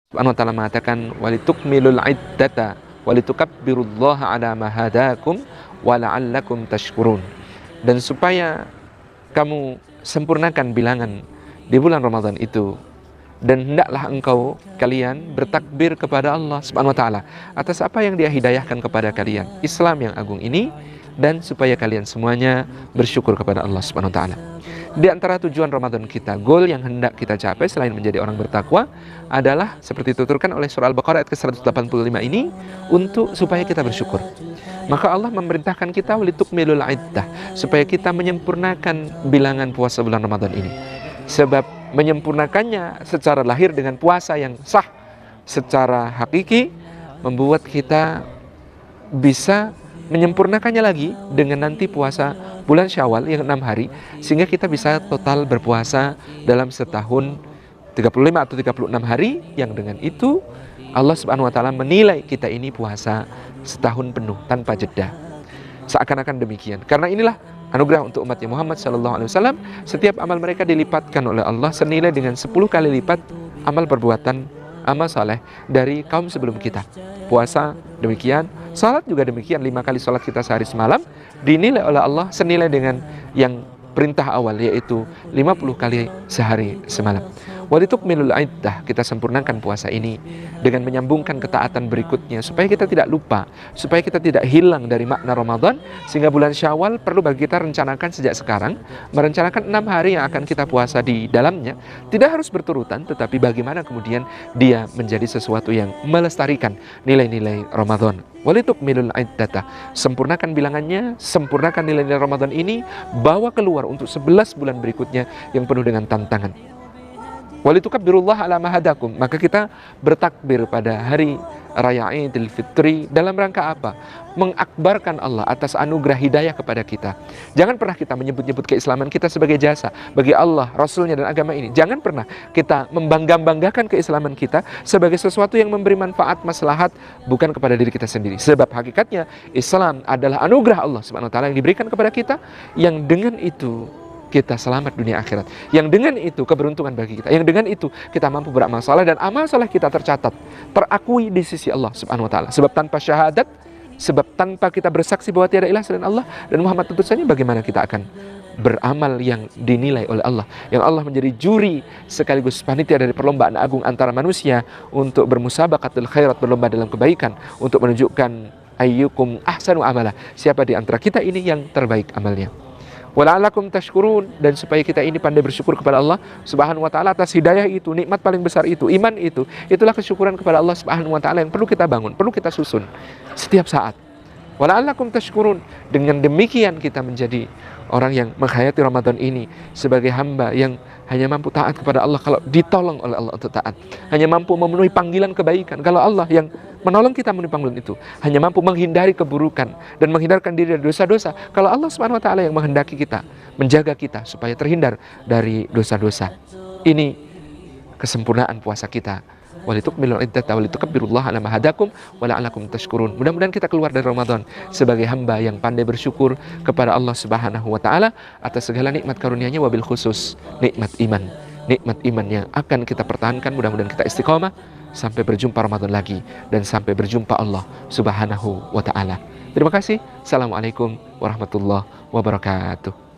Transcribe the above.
Subhanahu wa ta'ala mengatakan walitukmilul iddata walitukabbirullaha ala ma hadakum wa la'allakum tashkurun. Dan supaya kamu sempurnakan bilangan di bulan Ramadan itu, dan hendaklah kalian bertakbir kepada Allah Subhanahu wa ta'ala atas apa yang Dia hidayahkan kepada kalian, Islam yang agung ini, dan supaya kalian semuanya bersyukur kepada Allah Subhanahu wa ta'ala. Di antara tujuan Ramadan kita, goal yang hendak kita capai selain menjadi orang bertakwa adalah seperti dituturkan oleh surah Al-Baqarah ayat ke-185 ini, untuk supaya kita bersyukur. Maka Allah memerintahkan kita walitukmilul iddah, supaya kita menyempurnakan bilangan puasa bulan Ramadan ini. Sebab menyempurnakannya secara lahir dengan puasa yang sah secara hakiki membuat kita bisa menyempurnakannya lagi dengan nanti puasa bulan Syawal yang 6 hari, sehingga kita bisa total berpuasa dalam setahun 35 atau 36 hari, yang dengan itu Allah Subhanahu wa ta'ala menilai kita ini puasa setahun penuh tanpa jeda. Seakan-akan demikian. Karena inilah anugerah untuk umatnya Muhammad SAW. Setiap amal mereka dilipatkan oleh Allah senilai dengan 10 kali lipat amal perbuatan amal saleh dari kaum sebelum kita. Puasa demikian, salat juga demikian. 5 kali salat kita sehari semalam dinilai oleh Allah senilai dengan yang perintah awal, yaitu 50 kali sehari semalam. Walitukmilul iddah, kita sempurnakan puasa ini dengan menyambungkan ketaatan berikutnya, supaya kita tidak lupa, supaya kita tidak hilang dari makna Ramadan, sehingga bulan Syawal perlu bagi kita rencanakan sejak sekarang, merencanakan 6 hari yang akan kita puasa di dalamnya. Tidak harus berturutan, tetapi bagaimana kemudian dia menjadi sesuatu yang melestarikan nilai-nilai Ramadan. Walitukmilul iddata, sempurnakan bilangannya, sempurnakan nilai-nilai Ramadan ini, bawa keluar untuk 11 bulan berikutnya yang penuh dengan tantangan. Walitukabbirullaha ala ma hadakum, maka kita bertakbir pada hari raya Idul Fitri dalam rangka apa? Mengakbarkan Allah atas anugerah hidayah kepada kita. Jangan pernah kita menyebut-nyebut keislaman kita sebagai jasa bagi Allah, Rasulnya, dan agama ini. Jangan pernah kita membangga-banggakan keislaman kita sebagai sesuatu yang memberi manfaat, maslahat, bukan kepada diri kita sendiri. Sebab hakikatnya Islam adalah anugerah Allah Subhanahu wa ta'ala yang diberikan kepada kita, yang dengan itu kita selamat dunia akhirat, yang dengan itu keberuntungan bagi kita, yang dengan itu kita mampu beramal saleh, dan amal saleh kita tercatat, terakui di sisi Allah Subhanahu wa ta'ala. Sebab tanpa syahadat, sebab tanpa kita bersaksi bahwa tiada ilah selain Allah dan Muhammad utusannya, bagaimana kita akan beramal yang dinilai oleh Allah, yang Allah menjadi juri sekaligus panitia dari perlombaan agung antara manusia untuk bermusabaqatul khairat, berlomba dalam kebaikan, untuk menunjukkan ayyukum ahsanu amala, siapa di antara kita ini yang terbaik amalnya. Wala'alakum tashkurun, dan supaya kita ini pandai bersyukur kepada Allah Subhanahu wa ta'ala atas hidayah itu, nikmat paling besar itu, iman itu. Itulah kesyukuran kepada Allah Subhanahu wa ta'ala yang perlu kita bangun, perlu kita susun setiap saat. Wala'alakum tashkurun, dengan demikian kita menjadi orang yang menghayati Ramadan ini sebagai hamba yang hanya mampu taat kepada Allah kalau ditolong oleh Allah untuk taat, hanya mampu memenuhi panggilan kebaikan kalau Allah yang menolong kita memenuhi panggilan itu, hanya mampu menghindari keburukan dan menghindarkan diri dari dosa-dosa kalau Allah Subhanahu wa ta'ala yang menghendaki kita, menjaga kita supaya terhindar dari dosa-dosa. Ini kesempurnaan puasa kita. Walitukmilul iddata walitukabbirullaha ala ma hadakum wa la'allakum tashkurun. Mudah-mudahan kita keluar dari Ramadan sebagai hamba yang pandai bersyukur kepada Allah Subhanahu wa ta'ala atas segala nikmat karunia-Nya, wabil khusus nikmat iman. Nikmat iman yang akan kita pertahankan. Mudah-mudahan kita istiqomah sampai berjumpa Ramadan lagi dan sampai berjumpa Allah Subhanahu wa ta'ala. Terima kasih. Assalamualaikum warahmatullahi wabarakatuh.